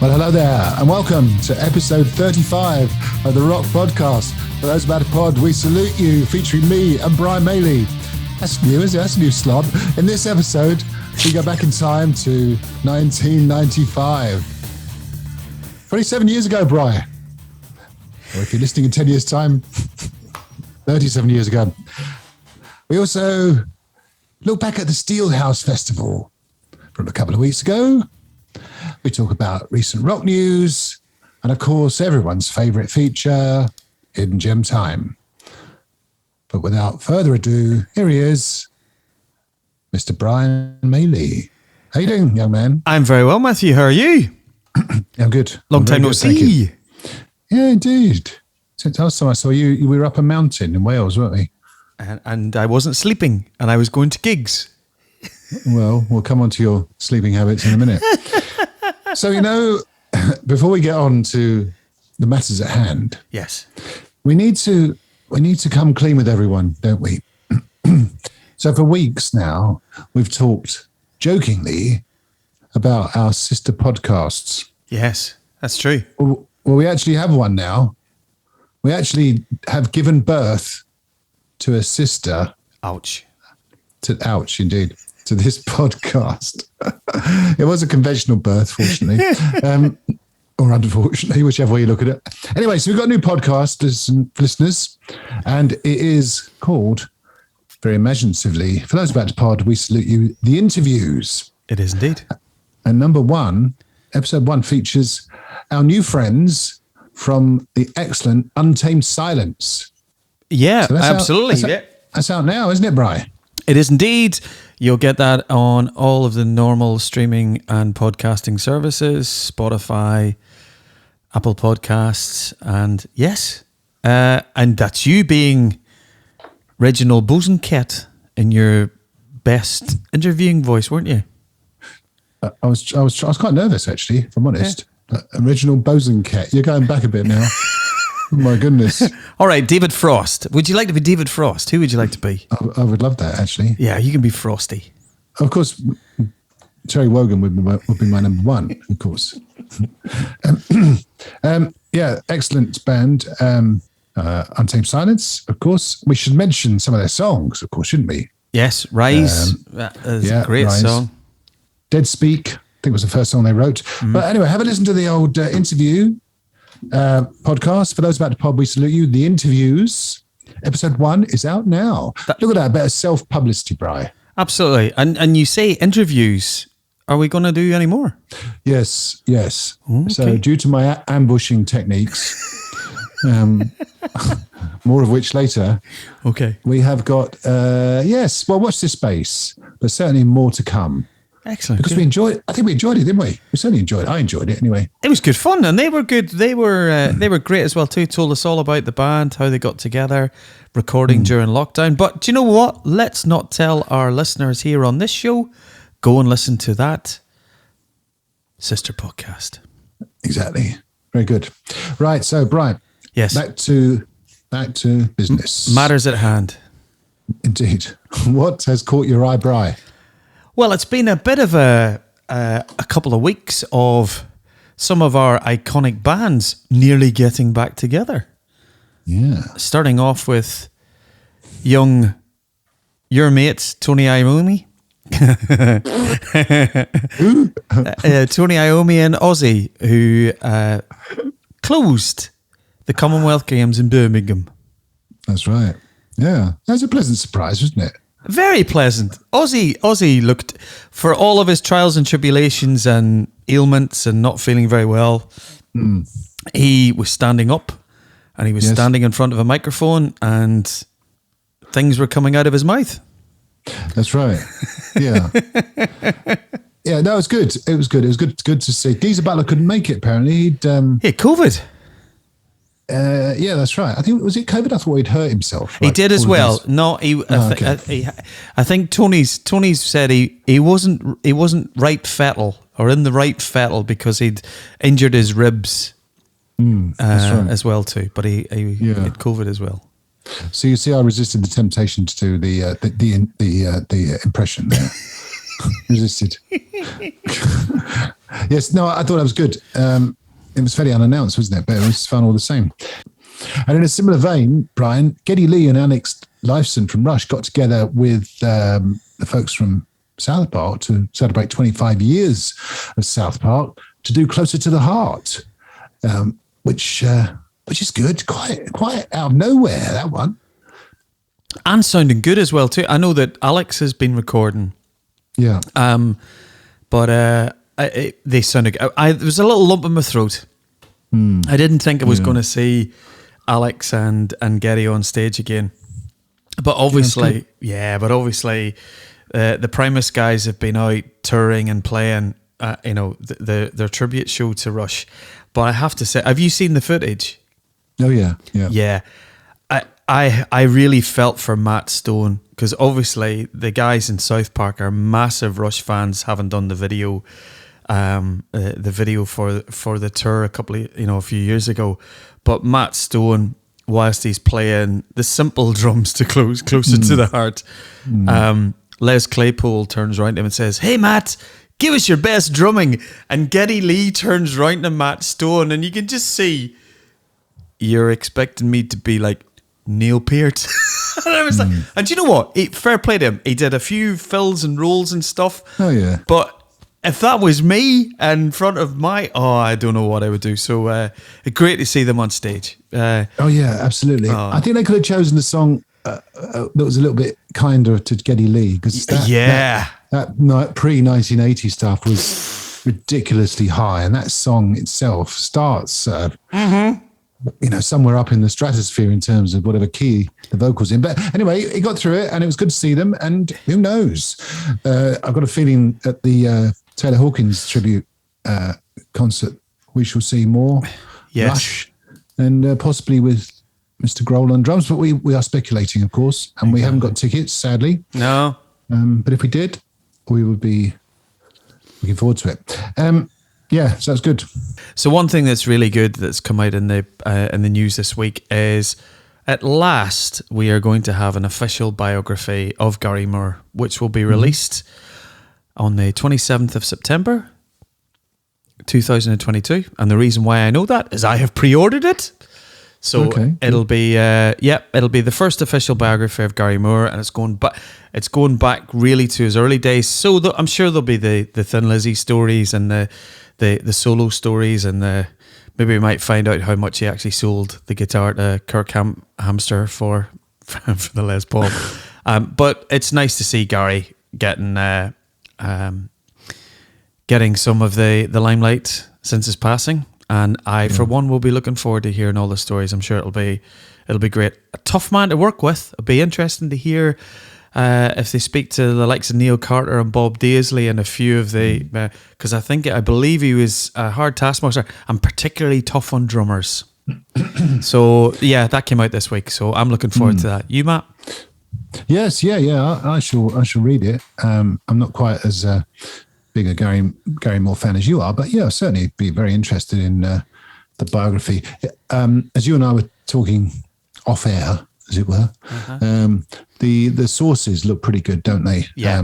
Well, hello there, and welcome to episode 35 of the Rock Podcast. For those about a pod, we salute you, featuring me and Brian Maley. That's new, isn't it? That's a new slob. In this episode, we go back in time to 1995. 27 years ago, Brian. Or if you're listening in 10 years' time, 37 years ago. We also look back at the Steelhouse Festival from a couple of weeks ago. We talk about recent rock news and, of course, everyone's favourite feature, Hidden Gem Time. But without further ado, here he is, Mr. Brian Maley. How you doing, young man? I'm very well, Matthew. How are you? I'm good. Long time no see. Yeah, indeed. Since last time I saw you, we were up a mountain in Wales, weren't we? And I wasn't sleeping, and I was going to gigs. Well, we'll come on to your sleeping habits in a minute. So, before we get on to the matters at hand, yes, we need to come clean with everyone, don't we? So for weeks now, we've talked jokingly about our sister podcasts. Yes, that's true. Well, we actually have one now. We actually have given birth to a sister. Ouch. Ouch, indeed. To this podcast. It was a conventional birth, fortunately. Or unfortunately, whichever way you look at it. Anyway, so we've got a new podcast, listeners, and it is called, very imaginatively, for those about to pod, we salute you, The Interviews. It is indeed. And episode 1 features our new friends from the excellent Untamed Silence. Yeah, so absolutely. That's out now, isn't it, Bri? It is indeed. You'll get that on all of the normal streaming and podcasting services, Spotify, Apple Podcasts, and yes. And that's you being Reginald Bosanquet in your best interviewing voice, weren't you? I was quite nervous, actually, if I'm honest. Yeah. Original Bosanquet. You're going back a bit now. Oh my goodness. All right, David Frost. Would you like to be David Frost? Who would you like to be? I would love that, actually. Yeah, you can be Frosty. Of course, Terry Wogan would be my number one, of course. Yeah, excellent band. Untamed Silence, of course. We should mention some of their songs, of course, shouldn't we? Yes, Rise. That is a great Rise. song. Dead Speak, I think it was the first song they wrote. But anyway, have a listen to the old interview podcast. For those about to pod, we salute you. The Interviews, episode 1 is out now. Look at that, a bit of self-publicity, Bri. Absolutely. And you say interviews. Are we going to do any more? Yes. Okay. So due to my ambushing techniques, more of which later. Okay. We have got, watch this space, but certainly more to come. Excellent. Because we enjoyed it. I think we enjoyed it, didn't we? We certainly enjoyed it. I enjoyed it anyway. It was good fun, and they were good. They were great as well too. Told us all about the band, how they got together, recording during lockdown. But do you know what? Let's not tell our listeners here on this show. Go and listen to that sister podcast. Exactly. Very good. Right. So, Brian. Yes. Back to business. Matters at hand. Indeed. What has caught your eye, Brian? Well, it's been a bit of a couple of weeks of some of our iconic bands nearly getting back together. Yeah. Starting off with your mates, Tony Iommi. Tony Iommi and Ozzy, who closed the Commonwealth Games in Birmingham. That's right. Yeah. That was a pleasant surprise, wasn't it? Very pleasant. Ozzy looked, for all of his trials and tribulations and ailments and not feeling very well, he was standing up and he was standing in front of a microphone and things were coming out of his mouth. That's right. Yeah. Yeah, no, it was good. It was good. It was good to see. Geezer Butler couldn't make it, apparently. He'd COVID. Yeah, that's right. I think, was it COVID? I thought he'd hurt himself. He did as well. No, I think Tony's said he wasn't right fettle or in the right fettle because he'd injured his ribs as well too. But he had COVID as well. So you see, I resisted the temptation to do the impression there. Resisted. Yes, no, I thought that was good. It was fairly unannounced, wasn't it? But it was fun all the same. And in a similar vein, Brian, Geddy Lee and Alex Lifeson from Rush got together with the folks from South Park to celebrate 25 years of South Park to do Closer to the Heart, which is good. Quite out of nowhere, that one. And sounding good as well too. I know that Alex has been recording. Yeah. But they sounded. There was a little lump in my throat. I didn't think I was going to see Alex and Geddy on stage again. But obviously, the Primus guys have been out touring and playing. Their tribute show to Rush. But I have to say, have you seen the footage? Oh yeah. Yeah. I really felt for Matt Stone, because obviously the guys in South Park are massive Rush fans, having done the video, for the tour a few years ago. But Matt Stone, whilst he's playing the simple drums to Closer to the Heart, Les Claypool turns around to him and says, "Hey Matt, give us your best drumming." And Geddy Lee turns around to Matt Stone, and you can just see, "You're expecting me to be like Neil Peart." And I was like, and do you know what? Fair play to him. He did a few fills and rolls and stuff. Oh yeah. But if that was me in front of I don't know what I would do. So great to see them on stage. Oh yeah, absolutely. I think they could have chosen a song that was a little bit kinder to Geddy Lee, because that pre-1980 stuff was ridiculously high, and that song itself starts somewhere up in the stratosphere in terms of whatever key the vocals in. But anyway, he got through it, and it was good to see them. And who knows? I've got a feeling at the Taylor Hawkins tribute concert, we shall see more Rush, and possibly with Mr. Grohl on drums. But we are speculating, of course, and we haven't got tickets, sadly. No. But if we did, we would be looking forward to it. Yeah, so that's good. So one thing that's really good that's come out in the news this week is, at last, we are going to have an official biography of Gary Moore, which will be released on the 27th of September, 2022. And the reason why I know that is I have pre-ordered it. So it'll be the first official biography of Gary Moore, and it's going back really to his early days. So I'm sure there'll be the Thin Lizzy stories and the solo stories, and maybe we might find out how much he actually sold the guitar to Kirk Hamster for the Les Paul. But it's nice to see Gary getting some of the limelight since his passing. And I, for one, will be looking forward to hearing all the stories. I'm sure it'll be great. A tough man to work with. It'll be interesting to hear if they speak to the likes of Neil Carter and Bob Daisley and a few of the, because I believe he was a hard taskmaster and particularly tough on drummers. So yeah, that came out this week. So I'm looking forward to that. You, Matt? Yes, yeah. I shall read it. I'm not quite as big a Gary Moore fan as you are, but yeah, I'll certainly be very interested in the biography. As you and I were talking off air, as it were, the sources look pretty good, don't they? Yeah.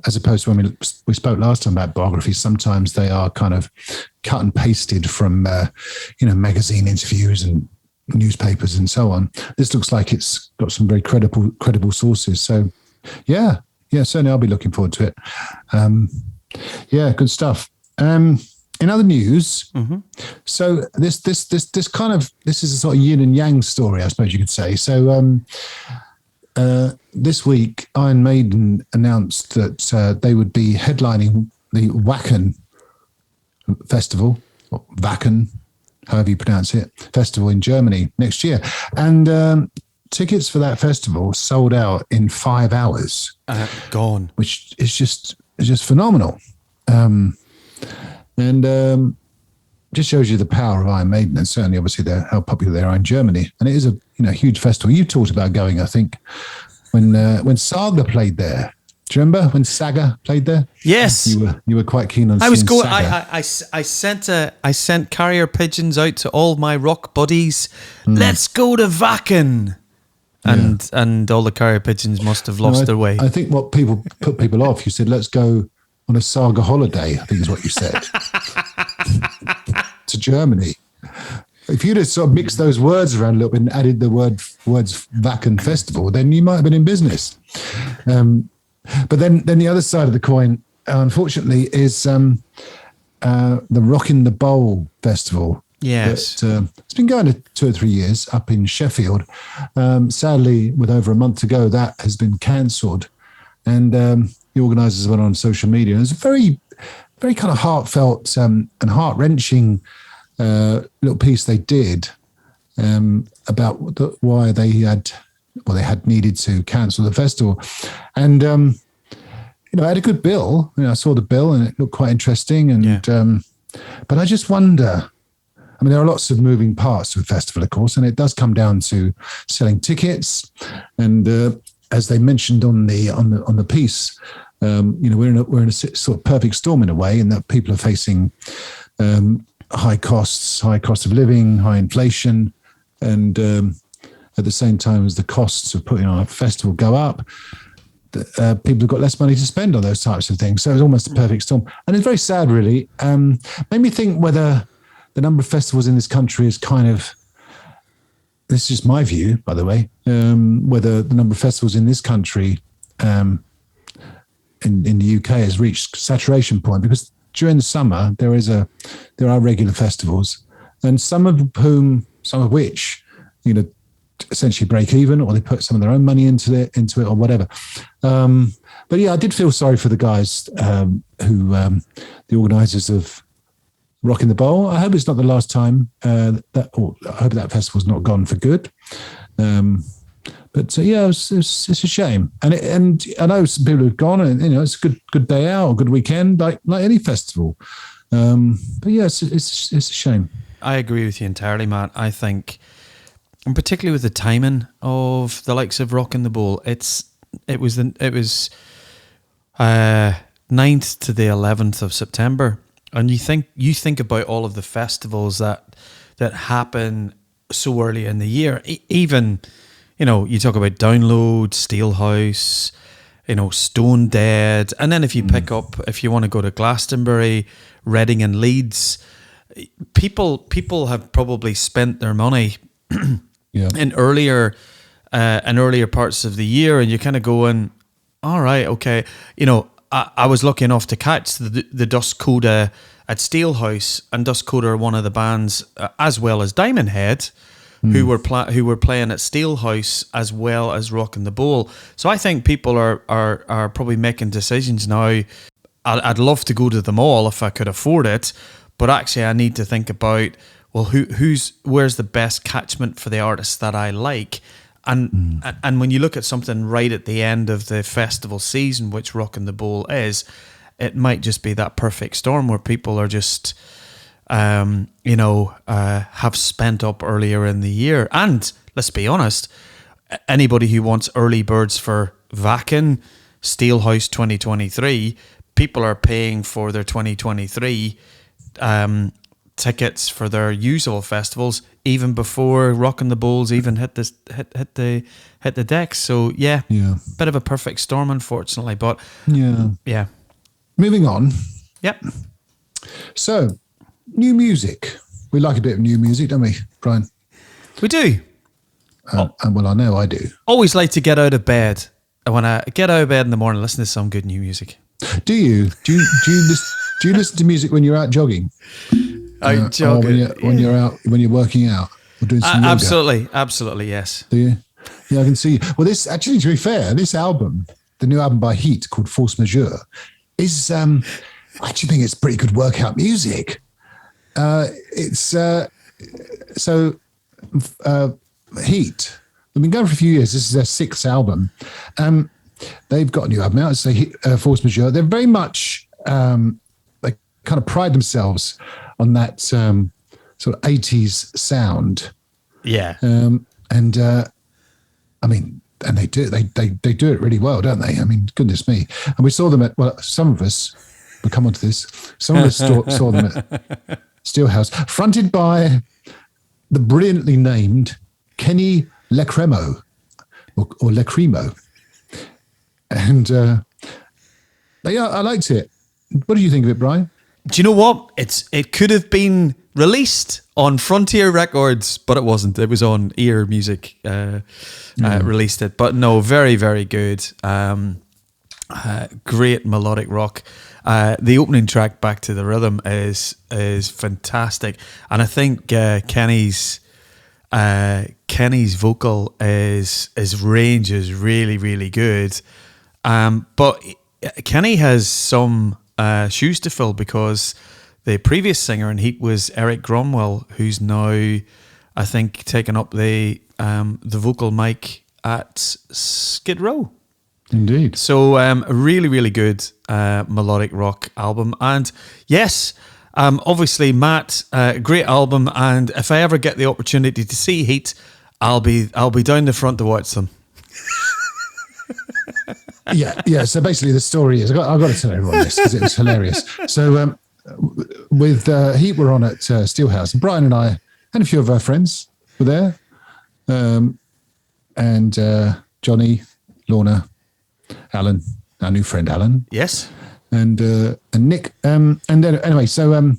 As opposed to when we spoke last time about biographies, sometimes they are kind of cut and pasted from magazine interviews and newspapers and so on. This looks like it's got some very credible sources. So yeah, certainly I'll be looking forward to it. Yeah, good stuff. In other news, so this is a sort of yin and yang story, I suppose you could say. So this week, Iron Maiden announced that they would be headlining the Wacken Festival, or Wacken, however you pronounce it, festival in Germany next year. And tickets for that festival sold out in 5 hours. Gone. Which is just phenomenal. And just shows you the power of Iron Maiden, and certainly obviously how popular they are in Germany. And it is a huge festival. You talked about going, I think, when Saga played there. Do you remember when Saga played there? Yes. You were quite keen on. I was going. Saga. I sent carrier pigeons out to all my rock buddies. Let's go to Wacken. And all the carrier pigeons must have lost their way. I think what put people off, you said, let's go on a saga holiday, I think is what you said, to Germany. If you'd have sort of mixed those words around a little bit and added the words Wacken Festival, then you might have been in business. But then the other side of the coin, unfortunately, is the Rockin' the Bowl Festival. Yes. It's been going to 2 or 3 years up in Sheffield. Sadly, with over a month to go, that has been cancelled. And the organisers went on social media. And it was a very, very kind of heartfelt and heart-wrenching little piece they did about why they had needed to cancel the festival. And, I had a good bill. I saw the bill and it looked quite interesting. And but I just wonder, there are lots of moving parts to a festival, of course, and it does come down to selling tickets. And as they mentioned on the piece, we're in a sort of perfect storm in a way, in that people are facing high cost of living, high inflation, and at the same time as the costs of putting on a festival go up, people have got less money to spend on those types of things. So it's almost a perfect storm. And it's very sad, really. Made me think whether the number of festivals in this country is kind of, this is just my view, by the way, whether the number of festivals in this country in the UK has reached saturation point, because during the summer there are regular festivals, and some of which essentially break even, or they put some of their own money into it or whatever. But yeah, I did feel sorry for the guys who the organisers of Rockin' the Bowl. I hope it's not the last time I hope that festival's not gone for good. But yeah, it's a shame, and I know some people have gone, and it's a good day out, a good weekend, like any festival. But yeah, it's a shame. I agree with you entirely, Matt. I think, and particularly with the timing of the likes of Rockin' the Bowl, it was 9th to the 11th of September, and you think about all of the festivals that happen so early in the year, even. You talk about Download, Steelhouse, Stone Dead. And then if you pick up, if you want to go to Glastonbury, Reading and Leeds, people have probably spent their money in earlier parts of the year, and you're kind of going, all right, okay. I was lucky enough to catch the Dust Coda at Steelhouse, and Dust Coda are one of the bands, as well as Diamond Head, who were playing at Steelhouse as well as Rockin' the Bowl. So I think people are probably making decisions now. I'd love to go to them all if I could afford it, but actually I need to think about, well, where's the best catchment for the artists that I like, and when you look at something right at the end of the festival season, which Rockin' the Bowl is, it might just be that perfect storm where people are just have spent up earlier in the year. And let's be honest, anybody who wants early birds for Wacken, Steelhouse 2023, people are paying for their 2023 tickets for their usual festivals even before Rockin' the Bowls even hit the decks. So yeah, bit of a perfect storm, unfortunately. But yeah. Moving on. Yep. So, new music. We like a bit of new music, don't we, Brian? We do. And well, I know I do. Always like to get out of bed. When I get out of bed in the morning, listen to some good new music. Do you? Do you listen to music when you're out jogging? Out jogging. When you're working out or doing some yoga? Absolutely, yes. Do you? Yeah, I can see. Well, this actually, to be fair, this album, the new album by Heat called Force Majeure, is I actually think it's pretty good workout music. Heat. They've been going for a few years. This is their 6th album. They've got a new album out. It's Force Majeure. They're very much they kind of pride themselves on that sort of 80s sound. Yeah. And they do it really well, don't they? I mean, goodness me. And we saw them at, some of us, we'll come on to this, some of us saw them at Steelhouse, fronted by the brilliantly named Kenny Lecremo, or Lecrimo. And I liked it. What do you think of it, Brian? Do you know what? It could have been released on Frontier Records, but it wasn't. It was on Ear Music released it. But no, very, very good. Great melodic rock. The opening track, Back to the Rhythm, is fantastic. And I think Kenny's vocal is range is really, really good. But Kenny has some shoes to fill, because the previous singer in Heat was Eric Gromwell, who's now, I think, taken up the vocal mic at Skid Row. Indeed. So a really, really good melodic rock album. And yes, obviously, Matt, great album. And if I ever get the opportunity to see Heat, I'll be down the front to watch them. Yeah. So basically, the story is, I've got to tell everyone this because it was hilarious. So with Heat were on at Steelhouse, and Brian and I and a few of our friends were there, and Johnny, Lorna, Alan, our new friend Alan, Yes. and Nick, and then anyway, so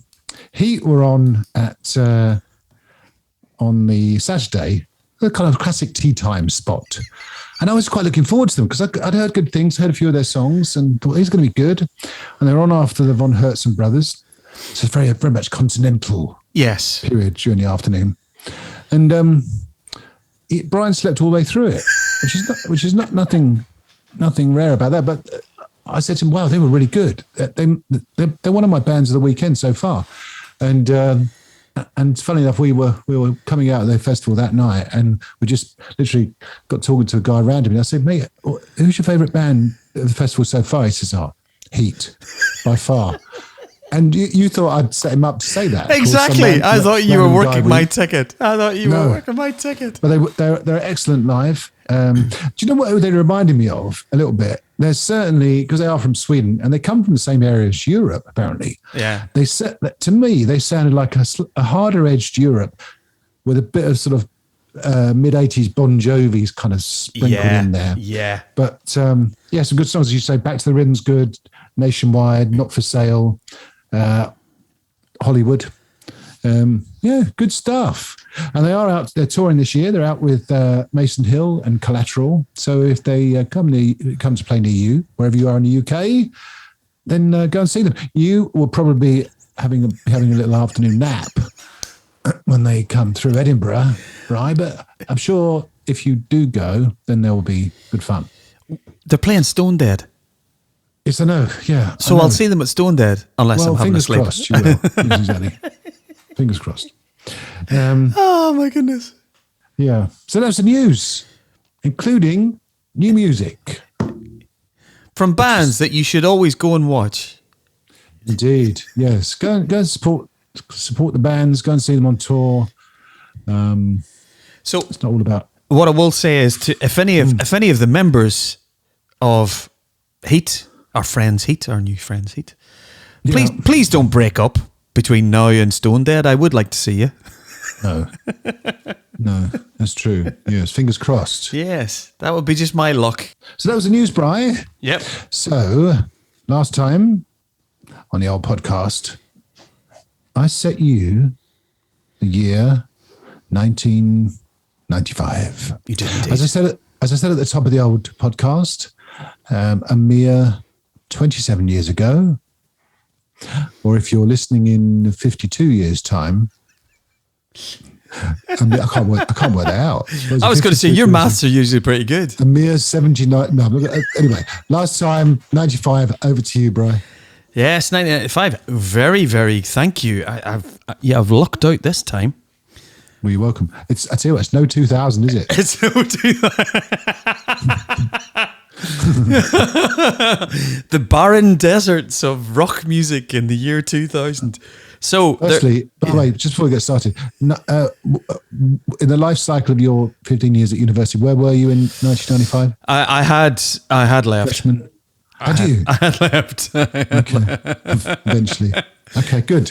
Heat were on at on the Saturday, a kind of classic tea time spot. And I was quite looking forward to them because I'd heard good things, heard a few of their songs, and thought these are going to be good. And they're on after the Von Herzen brothers. So it's very, very much continental period during the afternoon. And Brian slept all the way through it, which is nothing rare about that. But I said to him, wow, they were really good. They're one of my bands of the weekend so far. And funny enough, we were coming out of the festival that night, and we just literally got talking to a guy around him. And I said, mate, who's your favourite band of the festival so far? He says, Heat, by far. And you thought I'd set him up to say that. Exactly. I thought you were working my ticket. But they're excellent live. Do you know what they reminded me of a little bit? They're certainly, because they are from Sweden and they come from the same area as Europe, apparently. Yeah. To me, they sounded like a harder edged Europe with a bit of sort of mid-80s Bon Jovi's kind of sprinkled in there. Yeah. But some good songs, as you say. Back to the Rhythm's good. Nationwide, Not for Sale, Hollywood. Good stuff. And they're touring this year. They're out with Mason Hill and Collateral. So if they come to play near you, wherever you are in the UK, then go and see them. You will probably be having a little afternoon nap when they come through Edinburgh, right? But I'm sure if you do go, then there will be good fun. They're playing Stone Dead. Yes, I know. Yeah. So I'll see them at Stone Dead, unless I'm having a sleep. Fingers crossed, you will. Yes, exactly. Fingers crossed. Oh my goodness. Yeah. So that's the news, including new music from bands that you should always go and watch. Indeed. Yes. Go and support the bands. Go and see them on tour. So it's not all about. What I will say is, if any of the members of Heat, our new friends Heat, please don't break up between now and Stone Dead. I would like to see you. No, that's true. Yes, fingers crossed. Yes, that would be just my luck. So that was the news, Brian. Yep. So last time on the old podcast, I set you the year 1995. You did indeed. As I said at the top of the old podcast, a mere 27 years ago, or if you're listening in 52 years' time, I can't work that out. I was going to say, your maths are usually pretty good. A mere 79. No, anyway, last time, 95, over to you, Brian. Yes, 1995. Very, very thank you. I've lucked out this time. Well, you're welcome. I tell you what, it's no 2000, is it? It's no 2000. The barren deserts of rock music in the year 2000. So, firstly, by the way, just before we get started, in the life cycle of your 15 years at university, where were you in 1995? I had left. Freshman. Had you? I had left. Okay. Eventually. Okay, good.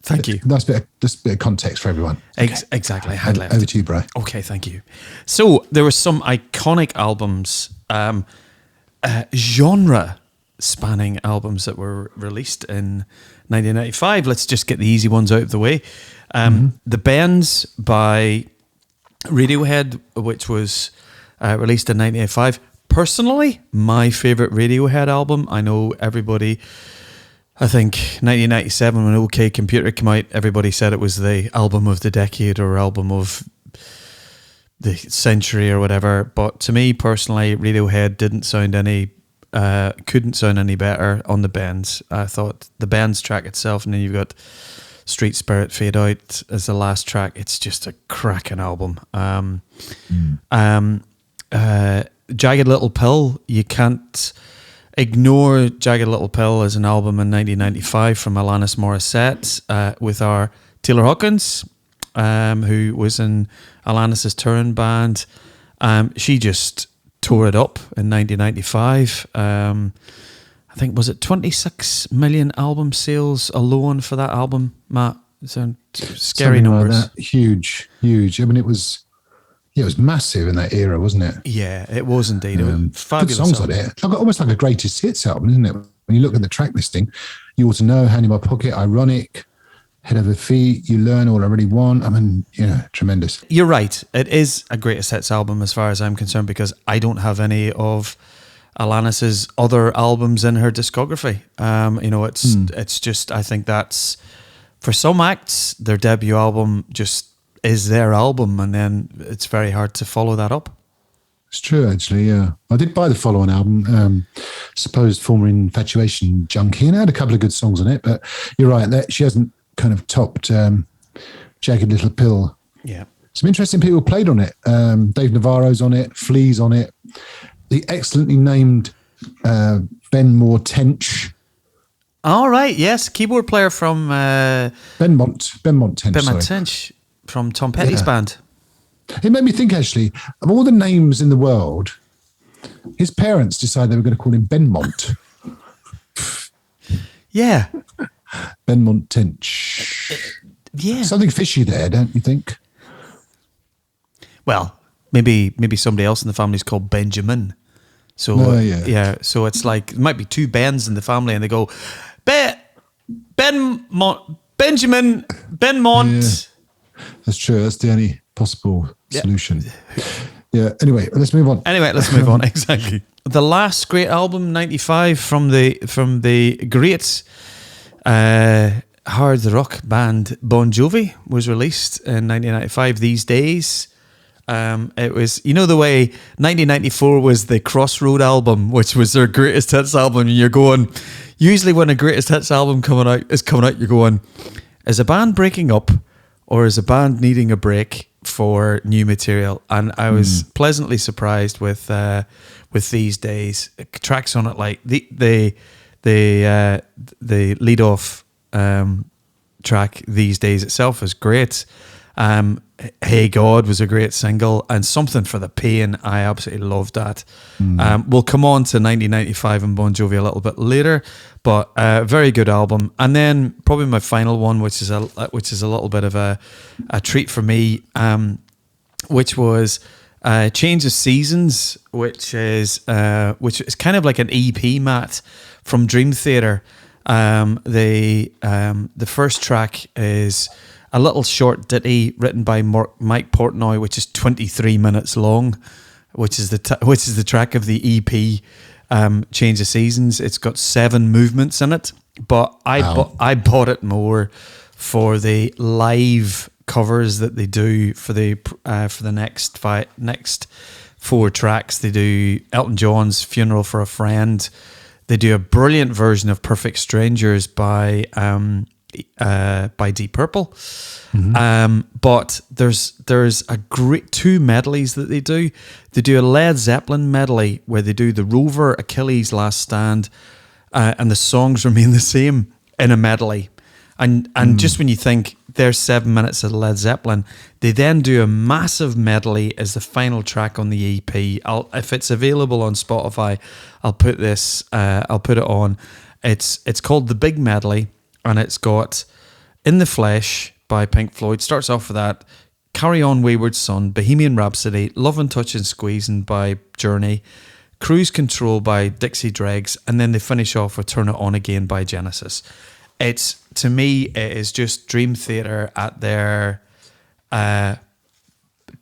Thank you. Nice bit of context for everyone. Okay. Exactly. I had left. Over to you, Brian. Okay, thank you. So there were some iconic albums. Genre spanning albums that were released in 1995. Let's just get the easy ones out of the way. The Bends by Radiohead, which was released in 1985. Personally, my favourite Radiohead album. I know everybody, I think 1997 when OK Computer came out, everybody said it was the album of the decade or album of the century or whatever. But to me personally, Radiohead couldn't sound any better on the Bends. I thought the Bends track itself, and then you've got Street Spirit Fade Out as the last track. It's just a cracking album. Jagged Little Pill, you can't ignore Jagged Little Pill as an album in 1995 from Alanis Morissette with our Taylor Hawkins, who was in Alanis's touring band. She just tore it up in 1995. I think, was it 26 million album sales alone for that album, Matt? So scary Something numbers. like that. Huge. I mean, it was massive in that era, wasn't it? Yeah, it was indeed. It was fabulous. Good songs album. on it. Almost like a greatest hits album, isn't it? When you look at the track listing, You Ought to Know, Hand in My Pocket, Ironic, Head Over Feet, You Learn All I Really Want. I mean, tremendous. You're right. It is a greatest hits album as far as I'm concerned, because I don't have any of Alanis's other albums in her discography. It's just, I think that's, for some acts, their debut album just is their album, and then it's very hard to follow that up. It's true, actually, yeah. I did buy the follow-on album, Supposed Former Infatuation Junkie, and it had a couple of good songs on it, but you're right, that she hasn't kind of topped Jagged Little Pill. Yeah. Some interesting people played on it. Dave Navarro's on it, Flea's on it. The excellently named Ben Moore Tench. All right, yes, keyboard player from... Benmont Tench, Benmont Tench from Tom Petty's band. It made me think, actually, of all the names in the world, his parents decided they were going to call him Benmont. Yeah. Benmont Tench. Yeah. Something fishy there, don't you think? Well, maybe somebody else in the family is called Benjamin. So so it's like, it might be two Bens in the family, and they go, Benjamin, Benmont. Yeah, that's true. That's the only possible solution. Yeah. Anyway, let's move on. Exactly. The last great album, 95, from the great hard rock band Bon Jovi, was released in 1995. These Days. It was, the way 1994 was the Crossroad album, which was their greatest hits album, and you're going, usually when a greatest hits album is coming out, you're going, is a band breaking up, or is a band needing a break for new material? And I was pleasantly surprised with These Days. Tracks on it, like the lead off track, These Days itself, is great. Hey God was a great single, and Something for the Pain, I absolutely loved that. We'll come on to 1995 and Bon Jovi a little bit later, but very good album. And then probably my final one, which is a little bit of a treat for me, which was Change of Seasons, which is kind of like an EP, Matt, from Dream Theater. The first track is a little short ditty written by Mike Portnoy, which is 23 minutes long, which is the track of the EP, Change of Seasons. It's got 7 movements in it, but I bought it more for the live covers that they do for the next 4 tracks. They do Elton John's Funeral for a Friend. They do a brilliant version of Perfect Strangers by Deep Purple. But there's a great 2 medleys that they do. They do a Led Zeppelin medley where they do the Rover, Achilles, Last Stand, and the songs remain the same in a medley. And just when you think there's 7 minutes of Led Zeppelin, they then do a massive medley as the final track on the EP. If it's available on Spotify, I'll put it on. It's called The Big Medley, and it's got In the Flesh by Pink Floyd. Starts off with that. Carry On Wayward Son, Bohemian Rhapsody, Love and Touch and Squeezing by Journey, Cruise Control by Dixie Dregs, and then they finish off with Turn It On Again by Genesis. To me, it is just Dream Theater at their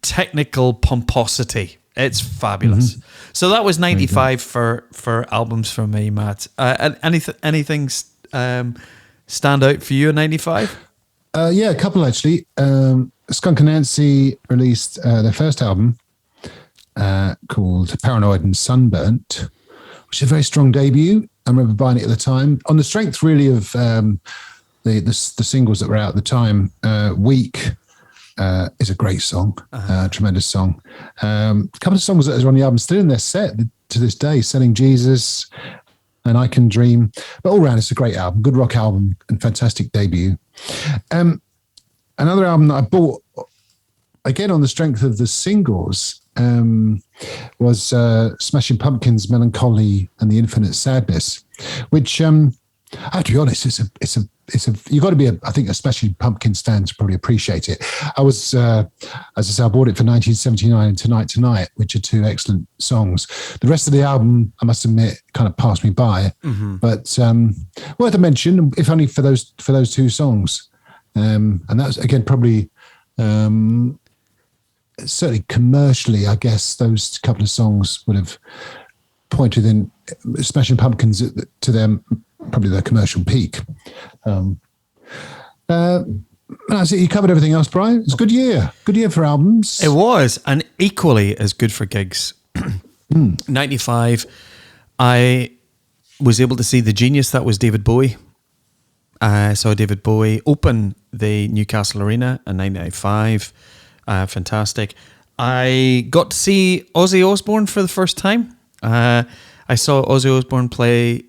technical pomposity. It's fabulous. So that was 95 for albums for me, Matt. Anything stand out for you in 95? Yeah, a couple actually. Skunk Anansie released their first album called Paranoid and Sunburnt, which is a very strong debut. I remember buying it at the time on the strength really of the singles that were out at the time. Weak is a great song, tremendous song. A couple of songs that are on the album still in their set to this day, Selling Jesus and I Can Dream. But all round, it's a great album, good rock album and fantastic debut. Another album that I bought, again on the strength of the singles, was Smashing Pumpkins' Melancholy and the Infinite Sadness, which I have to be honest, it's a you've got to be I think a Smashing Pumpkins fan to probably appreciate it. I was as I say, I bought it for 1979 and Tonight, which are two excellent songs. The rest of the album, I must admit, kind of passed me by, but worth a mention, if only for those two songs. And that's again probably certainly commercially, I guess those couple of songs would have pointed in Smashing Pumpkins to them probably their commercial peak. That's it. You covered everything else, Brian. It's a good year for albums. It was, and equally as good for gigs. 95, I was able to see the genius that was David Bowie. I saw David Bowie open the Newcastle Arena in 1995. Fantastic. I got to see Ozzy Osbourne for the first time. I saw Ozzy Osbourne play.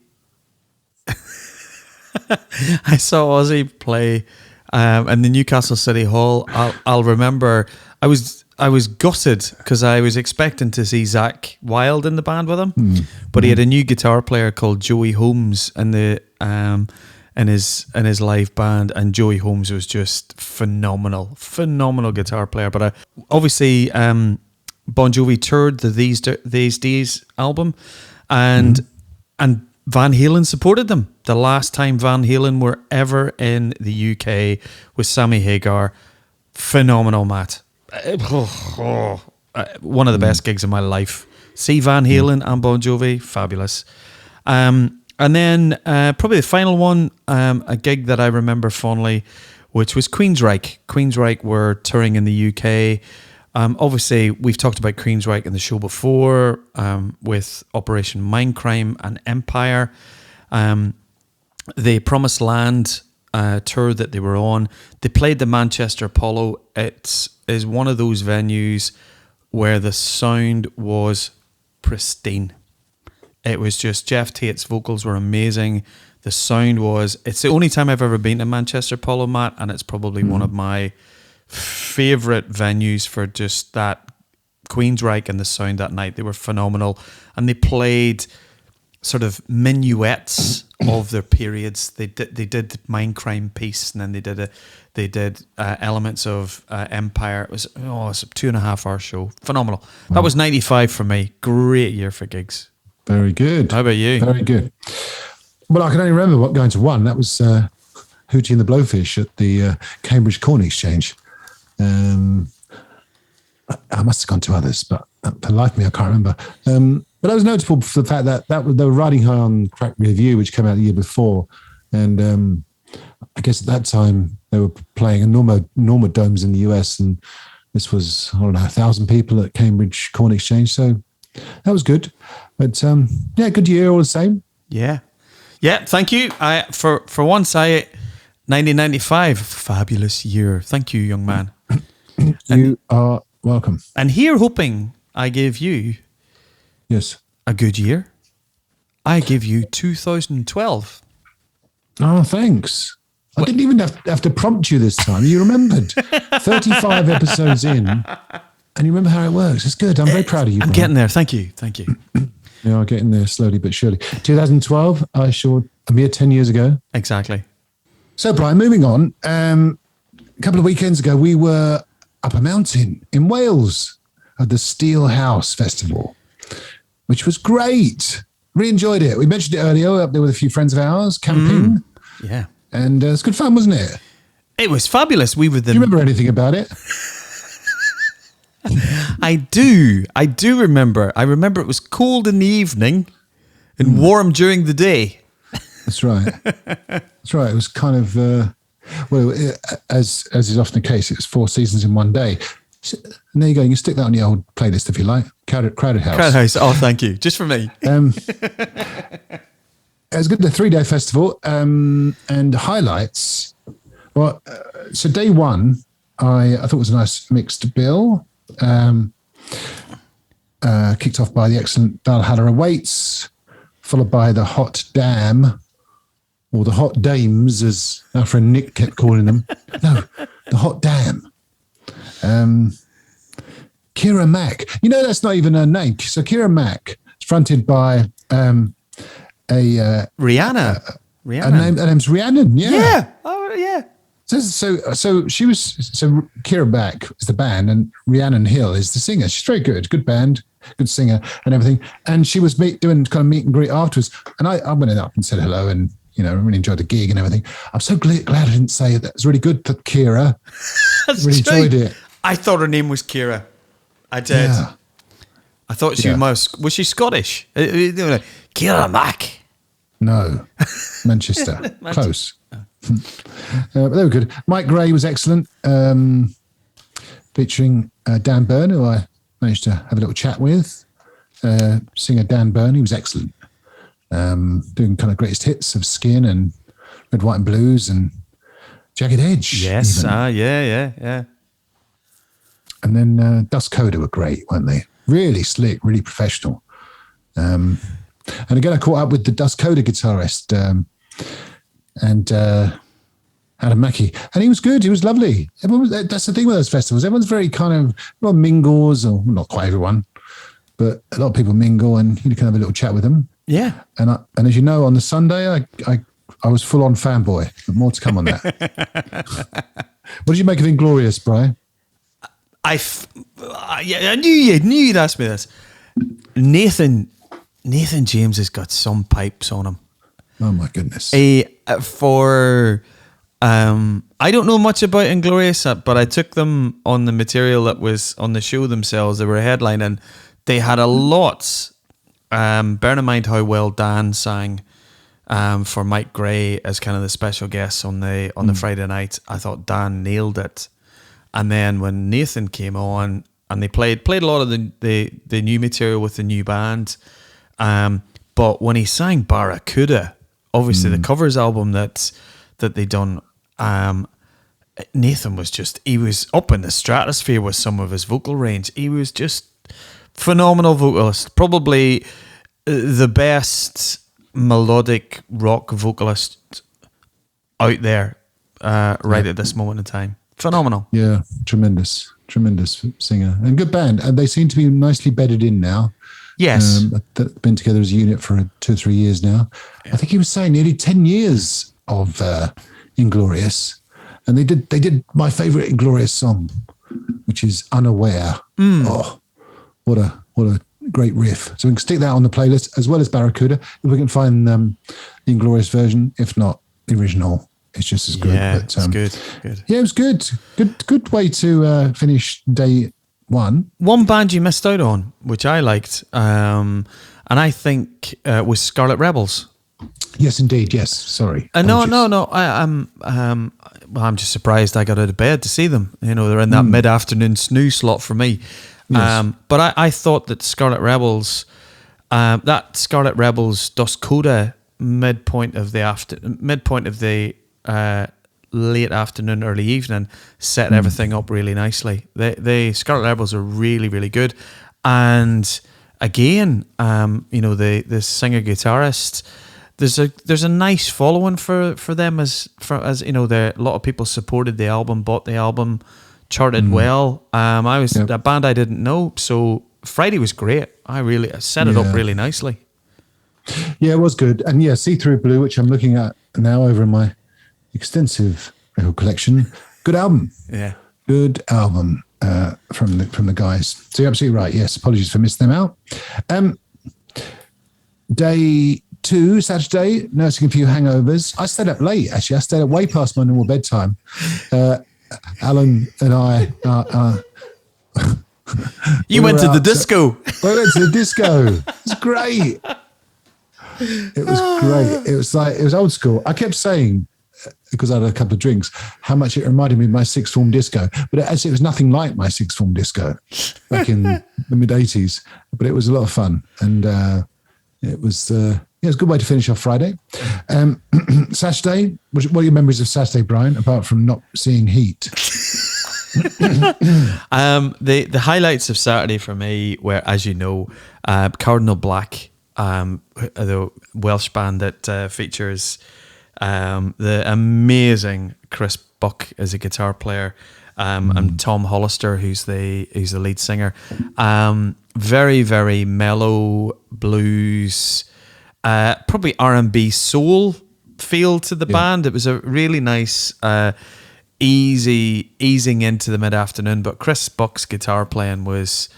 I saw Ozzy play in the Newcastle City Hall. I'll remember. I was gutted because I was expecting to see Zakk Wylde in the band with him, but he had a new guitar player called Joey Holmes in his live band, and Joey Holmes was just phenomenal guitar player. But obviously, Bon Jovi toured the These Days album, and Van Halen supported them. The last time Van Halen were ever in the UK was Sammy Hagar. Phenomenal, Matt. One of the best gigs of my life. See Van Halen and Bon Jovi, fabulous. And then probably the final one, a gig that I remember fondly, which was Queensryche. Queensryche were touring in the UK. Obviously, we've talked about Queensryche in the show before with Operation Mindcrime and Empire. The Promised Land tour that they were on, they played the Manchester Apollo. It is one of those venues where the sound was pristine. It was just, Jeff Tate's vocals were amazing. The sound was, it's the only time I've ever been to Manchester Apollo, Matt, and it's probably one of my favourite venues for just that Queensryche and the sound that night. They were phenomenal. And they played sort of minuets of their periods. They did Mindcrime piece, and then they did elements of Empire. It was a 2.5 hour show. Phenomenal. Wow. That was 95 for me. Great year for gigs. Very good. How about you? Very good. Well, I can only remember going to one. That was Hootie and the Blowfish at the Cambridge Corn Exchange. I must have gone to others, but for life of me, I can't remember. But that was notable for the fact that they were riding high on Crack Review, which came out the year before. And I guess at that time, they were playing in Norma Domes in the US, and this was, 1,000 people at Cambridge Corn Exchange. So that was good. But good year all the same. Yeah. Yeah, thank you. For once, 1995, fabulous year. Thank you, young man. You are welcome. And here, hoping I gave you a good year, I give you 2012. Oh, thanks. I didn't even have to prompt you this time. You remembered. 35 episodes in, and you remember how it works. It's good. I'm very proud of you. I'm getting there. Thank you. You are getting there slowly but surely. 2012, a mere 10 years ago. Exactly. So, Brian, moving on. A couple of weekends ago, we were up a mountain in Wales at the Steelhouse Festival. which was great. Really enjoyed it. We mentioned it earlier, up there with a few friends of ours, camping. Yeah. And it's good fun, wasn't it? It was fabulous. We were the... Do you remember anything about it? I do remember. I remember it was cold in the evening and warm during the day. That's right. That's right. It was kind of, as is often the case, it was 4 seasons in one day. So, and there you go. You can stick that on your old playlist if you like. Crowded House. Crowded House. Oh, thank you. Just for me. It was good. The 3-day festival and highlights. Well, so day one, I thought was a nice mixed bill. Kicked off by the excellent Valhalla Awaits, followed by the Hot Dam, or the Hot Dames, as our friend Nick kept calling them. No, the Hot Dam. Kira Mack. You know, that's not even her name. So Kira Mack is fronted by Rihanna. Her name's Rhiannon. Yeah. Yeah. Oh, yeah. So she was. So Kira Mack is the band, and Rhiannon Hill is the singer. She's very good band, good singer, and everything. And she was doing kind of meet and greet afterwards. And I went up and said hello, and really enjoyed the gig and everything. I'm so glad I didn't say that. It was really good for Kira. Really enjoyed it. I thought her name was Kira. I did. Yeah. I thought she was she Scottish? Kira Mack. No, Manchester. Close. But they were good. Mike Gray was excellent, featuring Dan Byrne, who I managed to have a little chat with. Singer Dan Byrne, he was excellent. Doing kind of greatest hits of Skin and Red, White and Blues and Jagged Edge. Yes, yeah. And then Dust Coda were great, weren't they? Really slick, really professional. And again, I caught up with the Dust Coda guitarist and Adam Mackey, and he was good. He was lovely. That's the thing with those festivals. Everyone's very kind of, everyone mingles, or not quite everyone, but a lot of people mingle, and you can have a little chat with them. Yeah. And as you know, on the Sunday, I was full on fanboy. But more to come on that. What did you make of Inglorious, Brian? I knew you'd ask me this. Nathan James has got some pipes on him. Oh my goodness. I don't know much about Inglorious, but I took them on the material that was on the show themselves. They were a headline, and they had a lot. Bear in mind how well Dan sang for Mike Gray as kind of the special guest on the Friday night. I thought Dan nailed it. And then when Nathan came on, and they played a lot of the new material with the new band, but when he sang Barracuda, obviously the covers album that they done, Nathan he was up in the stratosphere with some of his vocal range. He was just phenomenal vocalist, probably the best melodic rock vocalist out there at this moment in time. Phenomenal. Yeah, tremendous singer and good band. And they seem to be nicely bedded in now. Yes. They've been together as a unit for 2 or 3 years now. Yeah. I think he was saying nearly 10 years of Inglorious. And they did my favourite Inglorious song, which is Unaware. Oh, what a great riff. So we can stick that on the playlist as well as Barracuda. If we can find the Inglorious version, if not the original, it's just as good. Yeah, it's good. Yeah, it was good. Good way to finish day one. One band you missed out on, which I liked, and I think was Scarlet Rebels. Yes, indeed. Yes, sorry. No. I'm just surprised I got out of bed to see them. They're in that mid-afternoon snooze slot for me. Yes. But I thought that Scarlet Rebels, Dust Coda midpoint of the late afternoon, early evening set everything up really nicely. They Scarlet Rebels are really, really good. And again, the singer guitarist, there's a nice following for them as a lot of people supported the album, bought the album, charted well. I was a band I didn't know, so Friday was great. I really set it up really nicely. Yeah, it was good. And yeah, See Through Blue, which I'm looking at now over in my extensive record collection. Good album. Yeah. Good album from the guys. So you're absolutely right. Yes, apologies for missing them out. Day 2, Saturday, nursing a few hangovers. I stayed up late, actually. I stayed up way past my normal bedtime. Alan and I... You went to the disco. We went to the disco. It was great. It was great. It was old school. I kept saying, because I had a couple of drinks, how much it reminded me of my sixth form disco. But it was nothing like my sixth form disco back in the mid-'80s. But it was a lot of fun. And it was a good way to finish off Friday. Saturday, what are your memories of Saturday, Brian, apart from not seeing Heat? The highlights of Saturday for me were, as you know, Cardinal Black, the Welsh band that features the amazing Chris Buck as a guitar player, and Tom Hollister, who's the lead singer. Very, very mellow blues, probably R&B soul feel to the band. It was a really nice, easing into the mid-afternoon, but Chris Buck's guitar playing was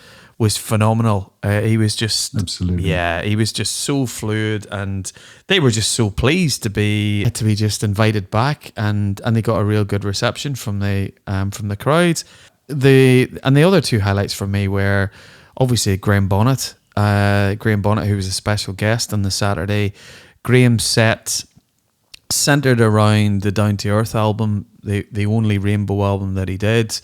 phenomenal. He was just he was just so fluid, and they were just so pleased to be just invited back, and they got a real good reception from the crowd. The other two highlights for me were obviously Graham Bonnet, who was a special guest on the Saturday. Graham's set centered around the Down to Earth album, the only Rainbow album that he did.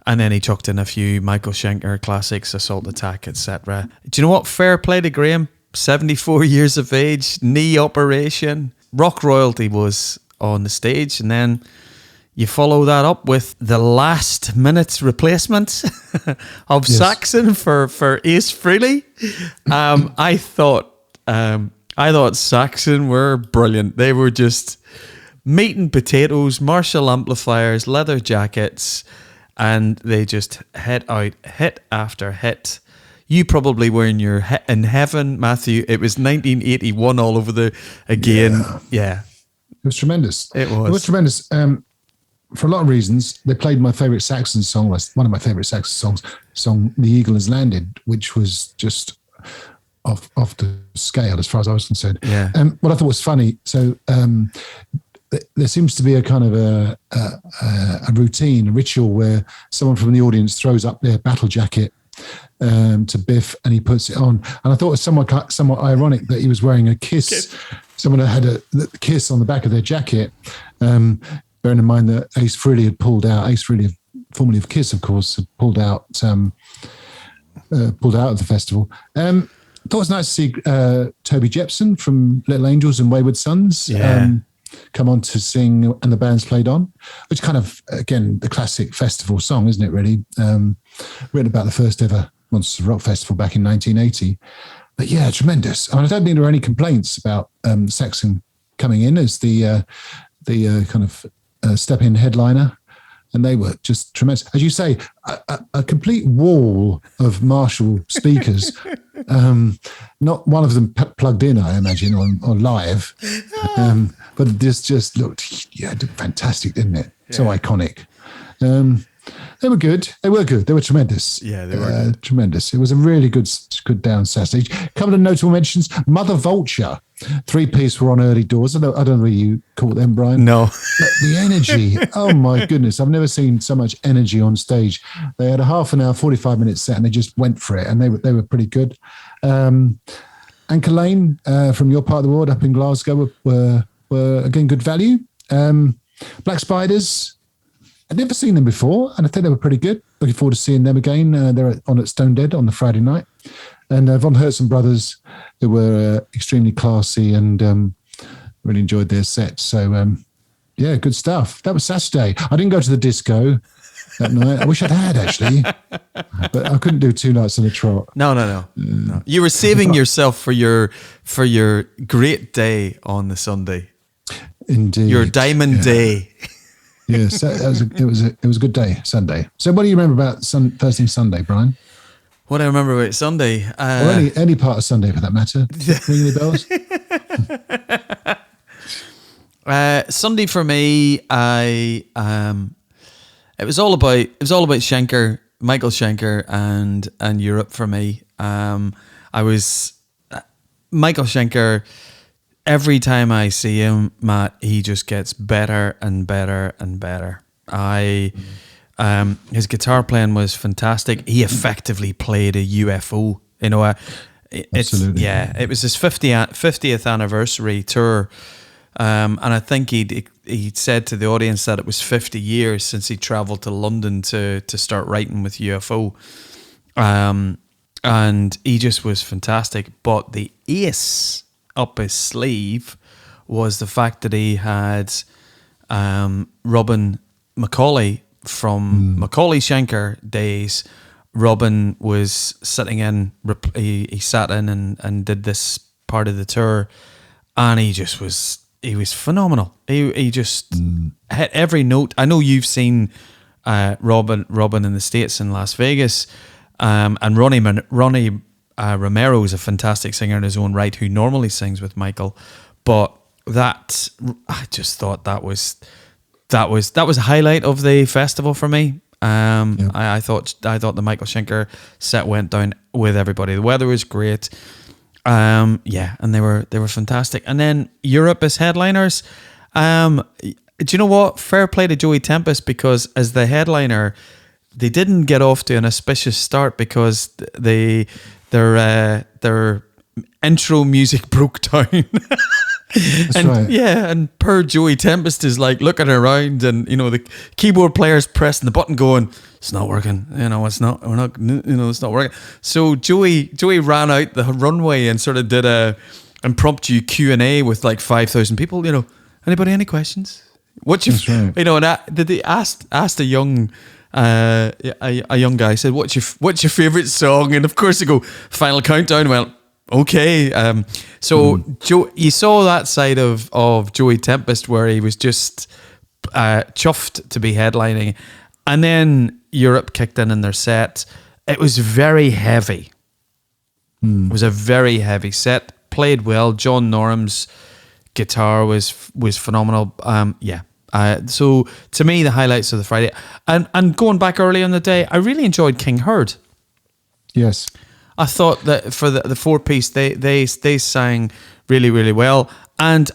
And then he chucked in a few Michael Schenker classics, Assault Attack, etc. Do you know what? Fair play to Graham. 74 years of age, knee operation. Rock royalty was on the stage. And then you follow that up with the last minute's replacement of Saxon for Ace Frehley. I thought Saxon were brilliant. They were just meat and potatoes, Marshall amplifiers, leather jackets, and they just hit after hit. You probably were in heaven, Matthew. It was 1981 all over the again. Yeah. It was tremendous. It was tremendous. For a lot of reasons. They played my favourite Saxon song, one of my favourite Saxon song, The Eagle Has Landed, which was just off the scale as far as I was concerned. Yeah. What I thought was funny, so there seems to be a kind of a routine, a ritual where someone from the audience throws up their battle jacket to Biff, and he puts it on. And I thought it was somewhat ironic that he was wearing a Kiss. Someone had a Kiss on the back of their jacket. Bearing in mind that Ace Frehley had pulled out. Ace Frehley, formerly of Kiss, of course, had pulled out of the festival. I thought it was nice to see Toby Jepson from Little Angels and Wayward Sons come on to sing, and the band's played on, which kind of, again, the classic festival song, isn't it, really? Written about the first ever Monsters of Rock Festival back in 1980. But yeah, tremendous. I mean, I don't think there were any complaints about Saxon coming in as the kind of step-in headliner. And they were just tremendous. As you say, a complete wall of Marshall speakers. Not one of them plugged in, I imagine, on live. But this just looked fantastic, didn't it? Yeah. So iconic. They were good. They were tremendous. Yeah, they were good. Tremendous. It was a really good down Saturday. A couple of notable mentions. Mother Vulture, 3-piece were on early doors. I don't know whether you caught them, Brian. No. But the energy, oh my goodness. I've never seen so much energy on stage. They had a half an hour, 45-minute set, and they just went for it, and they were pretty good. Anchor Lane from your part of the world up in Glasgow were again good value. Black Spiders, I'd never seen them before, and I think they were pretty good. Looking forward to seeing them again. They're on at Stone Dead on the Friday night. And Von Herzen Brothers, who were extremely classy and really enjoyed their set. So, good stuff. That was Saturday. I didn't go to the disco that night. I wish I'd had, actually. But I couldn't do 2 nights on a trot. No. You were saving yourself for your great day on the Sunday. Indeed. Your diamond day. Yes, it was a good day, Sunday. So what do you remember about first thing Sunday, Brian? What I remember about Sunday? Or any part of Sunday for that matter. Ring any bells? Sunday for me, it was all about Schenker, Michael Schenker, and Europe for me. I was Michael Schenker, every time I see him, Matt, he just gets better and better and better. His guitar playing was fantastic. He effectively played a UFO. You know, Absolutely. it was his 50th anniversary tour, and I think he said to the audience that it was 50 years since he travelled to London to start writing with UFO, and he just was fantastic. But the ace up his sleeve was the fact that he had Robin McAuley from Macaulay Schenker days. Robin was sitting in, he sat in and did this part of the tour, and he was phenomenal. He just hit every note. I know you've seen Robin in the States in Las Vegas, and Ronnie Romero is a fantastic singer in his own right who normally sings with Michael, but I just thought that was a highlight of the festival for me. I thought the Michael Schenker set went down with everybody. The weather was great. And they were fantastic. And then Europe as headliners. Do you know what? Fair play to Joey Tempest, because as the headliner, they didn't get off to an auspicious start because their intro music broke down. That's right. Yeah, and poor Joey Tempest is like looking around, and the keyboard player's pressing the button, going, "It's not working. It's not. We're not. It's not working." So Joey ran out the runway and sort of did a impromptu Q&A with like 5,000 people. Anybody any questions? That's right. Did they asked a young guy, said, "What's your favorite song?" And of course they go, "Final Countdown." Well, okay. Joe, you saw that side of Joey Tempest where he was just chuffed to be headlining, and then Europe kicked in their set. It was very heavy. It was a very heavy set. Played well. John Norham's guitar was phenomenal. So to me, the highlights of the Friday, and going back early in the day, I really enjoyed King Herd. Yes. I thought that for the four-piece, they sang really, really well. And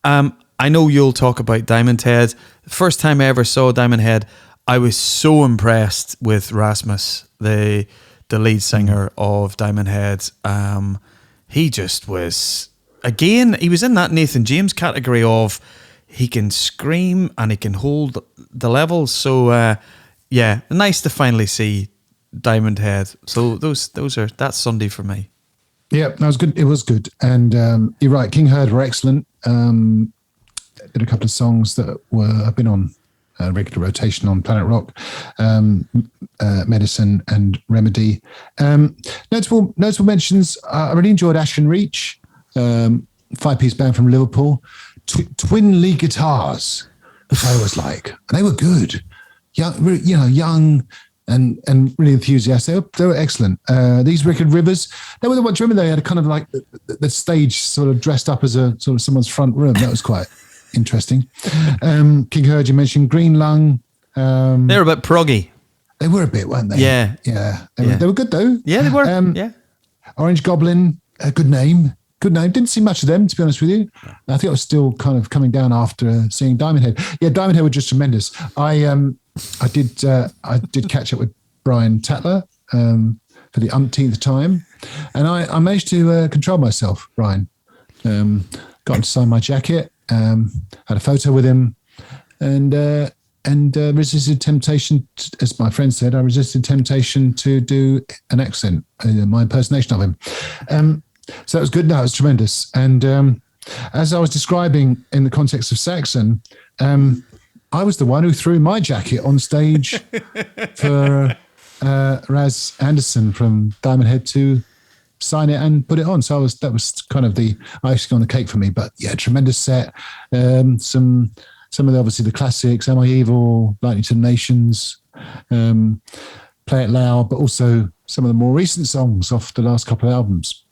I know you'll talk about Diamond Head. The first time I ever saw Diamond Head, I was so impressed with Rasmus, the lead singer of Diamond Head. He just was, again, he was in that Nathan James category of he can scream and he can hold the levels. So, nice to finally see Diamond Head. So that's Sunday for me. Yeah, that was good. It was good. And you're right, King Herd were excellent. Did a couple of songs that have been on regular rotation on Planet Rock, Medicine and Remedy. Notable mentions, I really enjoyed Ashton Reach, 5-piece band from Liverpool. Twin lead guitars, which I always like. And they were good. Young and really enthusiastic. They were excellent. These Wicked Rivers, they were the ones, remember they had a kind of like the stage sort of dressed up as a sort of someone's front room. That was quite interesting. King Herd, you mentioned Green Lung. They were a bit proggy. They were a bit, weren't they? Yeah. They were good though. Yeah, they were. Orange Goblin, a good name. Didn't see much of them, to be honest with you. I think I was still kind of coming down after seeing Diamond Head. Yeah, Diamond Head were just tremendous. I did catch up with Brian Tatler for the umpteenth time, and I managed to control myself. Brian got him to sign my jacket. Had a photo with him, and resisted temptation. As my friend said, I resisted temptation to do an accent, my impersonation of him. So that was good. No, it was tremendous. And as I was describing in the context of Saxon, I was the one who threw my jacket on stage for Raz Anderson from Diamond Head to sign it and put it on. So that was kind of the icing on the cake for me. But yeah, tremendous set. Some of obviously the classics, Am I Evil, Lightning to the Nations, Play It Loud, but also some of the more recent songs off the last couple of albums.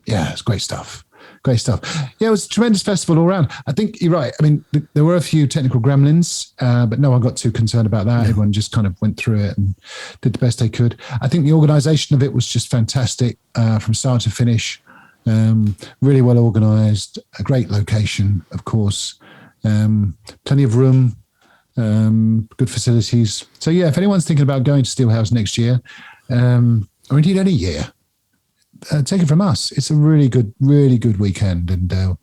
It's great stuff. Yeah, it was a tremendous festival all around. I think you're right. I mean, there were a few technical gremlins, but no one got too concerned about that. Yeah. Everyone just kind of went through it and did the best they could. I think the organisation of it was just fantastic from start to finish. Really well organised, a great location, of course, plenty of room, good facilities. So yeah, if anyone's thinking about going to Steelhouse next year, or indeed any year, take it from us. It's a really good weekend, and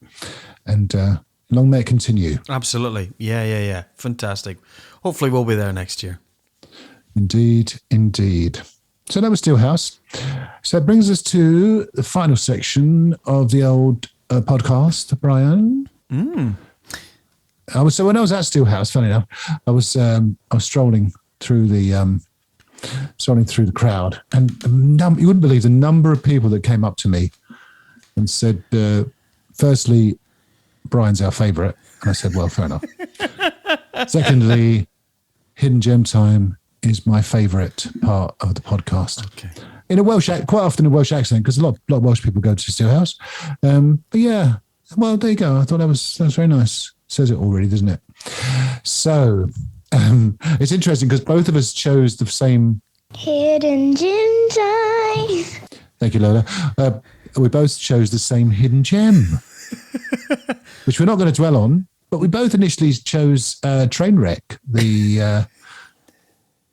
long may it continue. Absolutely. Yeah. Fantastic. Hopefully we'll be there next year. Indeed. So that was Steelhouse. So that brings us to the final section of the old podcast, Brian. When I was at Steelhouse, funny enough, I was strolling through the crowd, and you wouldn't believe the number of people that came up to me and said, firstly, Brian's our favourite. And I said, well, fair enough. Secondly, Hidden Gem Time is my favourite part of the podcast. Okay. In a Welsh, quite often a Welsh accent, because a lot of Welsh people go to Steelhouse. But yeah, well, there you go. I thought that was very nice. Says it already, doesn't it? So it's interesting because both of us chose the same Hidden Gem Time. Thank you, Lola. We both chose the same hidden gem, which we're not going to dwell on. But we both initially chose Trainwreck, the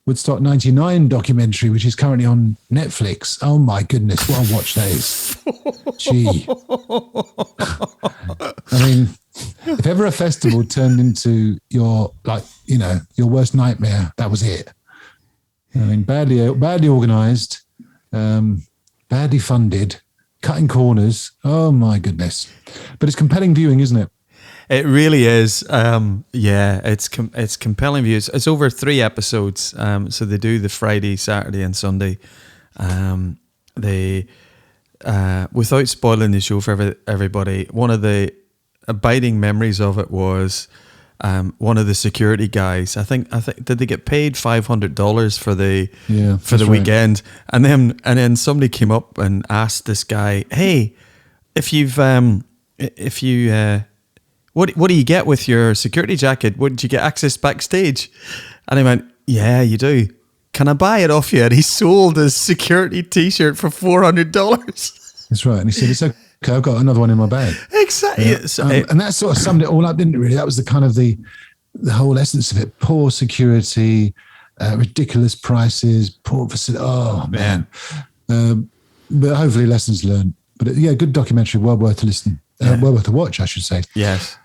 Woodstock 99 documentary, which is currently on Netflix. Oh my goodness, what a watch that is. Gee. I mean, if ever a festival turned into your worst nightmare, that was it. I mean, badly organised, badly funded, cutting corners. Oh my goodness. But it's compelling viewing, isn't it? It really is. It's compelling views. It's over 3 episodes. So they do the Friday, Saturday, and Sunday. Without spoiling the show for everybody, one of the abiding memories of it was one of the security guys. I think did they get paid $500 for the weekend? And then somebody came up and asked this guy, "Hey, what do you get with your security jacket? Did you get access backstage?" And he went, "Yeah, you do. Can I buy it off you?" And he sold his security T-shirt for $400. That's right. And he said, "It's okay. I've got another one in my bag." Exactly. Yeah. And that sort of summed it all up, didn't it? Really, that was the kind of the whole essence of it. Poor security, ridiculous prices, poor facility. Oh man. But hopefully lessons learned. But yeah, good documentary. Well worth to listen. Well worth to watch, I should say. Yes.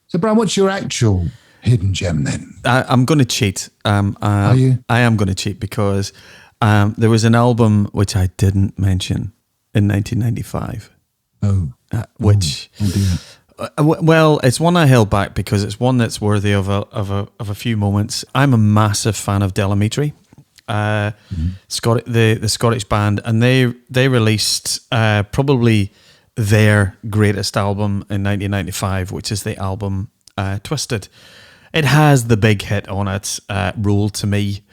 So, Brian, what's your actual hidden gem then? I'm going to cheat. Are you? I am going to cheat because there was an album which I didn't mention in 1995. Which, well, it's one I held back because it's one that's worthy of a few moments. I'm a massive fan of Delamitri, the Scottish band, and they released probably their greatest album in 1995, which is the album Twisted. It has the big hit on it, Rule to Me,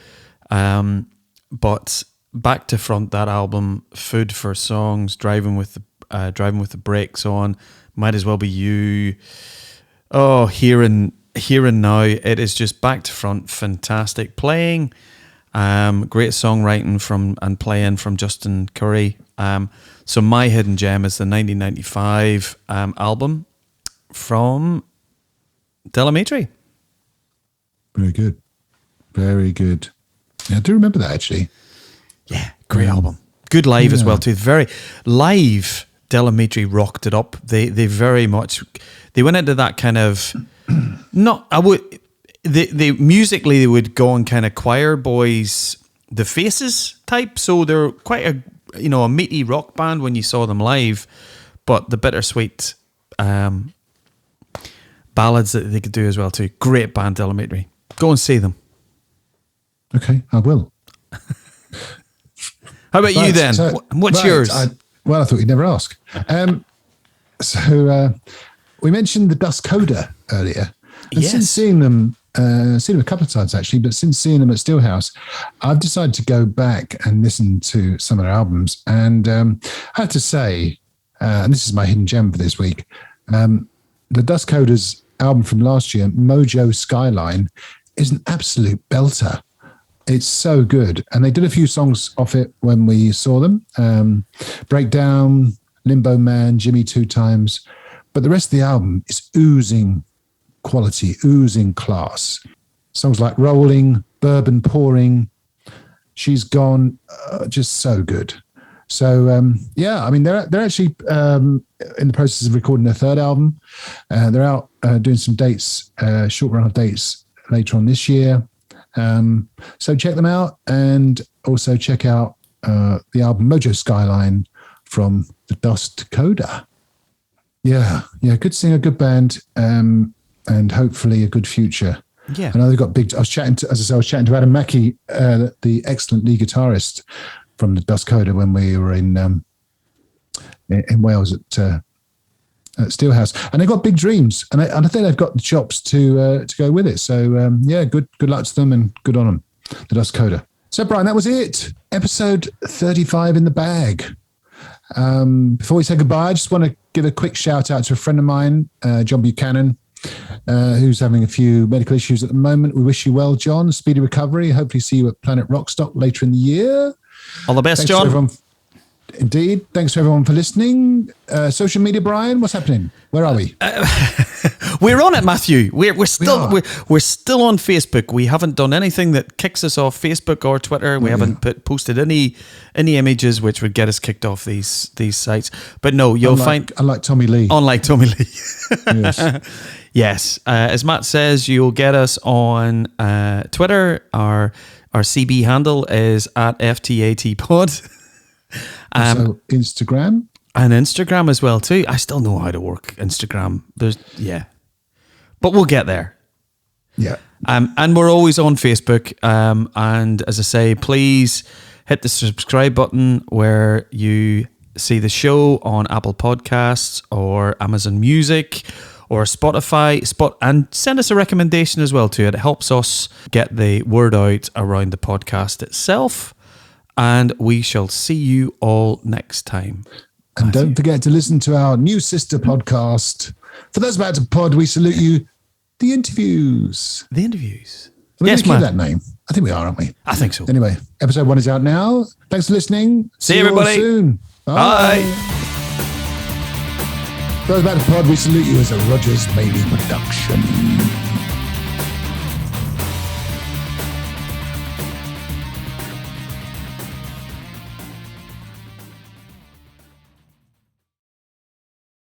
but back to front, that album, Food for Songs, Driving with the Brakes On, Might As Well Be You, Here and Now. It is just back to front, fantastic playing, great songwriting and playing from Justin Curry. So my hidden gem is the 1995 album from Delamitri. Very good. Very good. Yeah, I do remember that, actually. Yeah, great album. Good live as well, too. Very live. Delamitri rocked it up. They very much, they went into that kind of, they musically they would go on kind of Choir Boys, The Faces type. So they're quite a meaty rock band when you saw them live, but the bittersweet ballads that they could do as well too. Great band, Delamitri. Go and see them. Okay, I will. How about you then? What's yours? I thought you'd never ask. So we mentioned the Dust Coda earlier. And since seeing them a couple of times actually, but since seeing them at Steelhouse, I've decided to go back and listen to some of their albums. And I have to say, and this is my hidden gem for this week, the Dust Coda's album from last year, Mojo Skyline, is an absolute belter. It's so good. And they did a few songs off it when we saw them. Breakdown, Limbo Man, Jimmy 2 Times. But the rest of the album is oozing quality, oozing class. Songs like Rolling, Bourbon Pouring, She's Gone, just so good. So, I mean, they're actually in the process of recording their third album. They're out doing some dates, short run of dates later on this year. So check them out, and also check out the album Mojo Skyline from the Dust Coda. Yeah, good singer, good band, and hopefully a good future. Yeah, I know they've got big. I was chatting to Adam Mackey, the excellent lead guitarist from the Dust Coda, when we were in Wales at Steelhouse, and they've got big dreams, and I think they've got the chops to go with it. So good luck to them, and good on them, the Dust Coda. So Brian, that was it. Episode 35 in the bag. Before we say goodbye, I just want to give a quick shout out to a friend of mine, John Buchanan, who's having a few medical issues at the moment. We wish you well, John. Speedy recovery. Hopefully see you at Planet Rockstock later in the year. All the best, Thanks John. Indeed. Thanks to everyone for listening. Social media, Brian, what's happening? Where are we? We're on it, Matthew. We're still on Facebook. We haven't done anything that kicks us off Facebook or Twitter. We haven't posted any images which would get us kicked off these sites. But no, you'll find unlike Tommy Lee. Unlike Tommy Lee. Yes. Yes. As Matt says, you'll get us on Twitter. Our CB handle is at FTATpod. So Instagram. And Instagram as well too. I still know how to work Instagram. But we'll get there. Yeah. And we're always on Facebook. And as I say, please hit the subscribe button where you see the show on Apple Podcasts or Amazon Music or Spotify, and send us a recommendation as well too. It helps us get the word out around the podcast itself. And we shall see you all next time. And don't forget to listen to our new sister podcast. For those about to pod, we salute you. The Interviews. The Interviews. We're Yes, going to man. keep that name. I think we are, aren't we? I think so. Anyway, episode 1 is out now. Thanks for listening. See you everybody. all soon. Bye. For those about to pod, we salute you as a Rogers Maley production.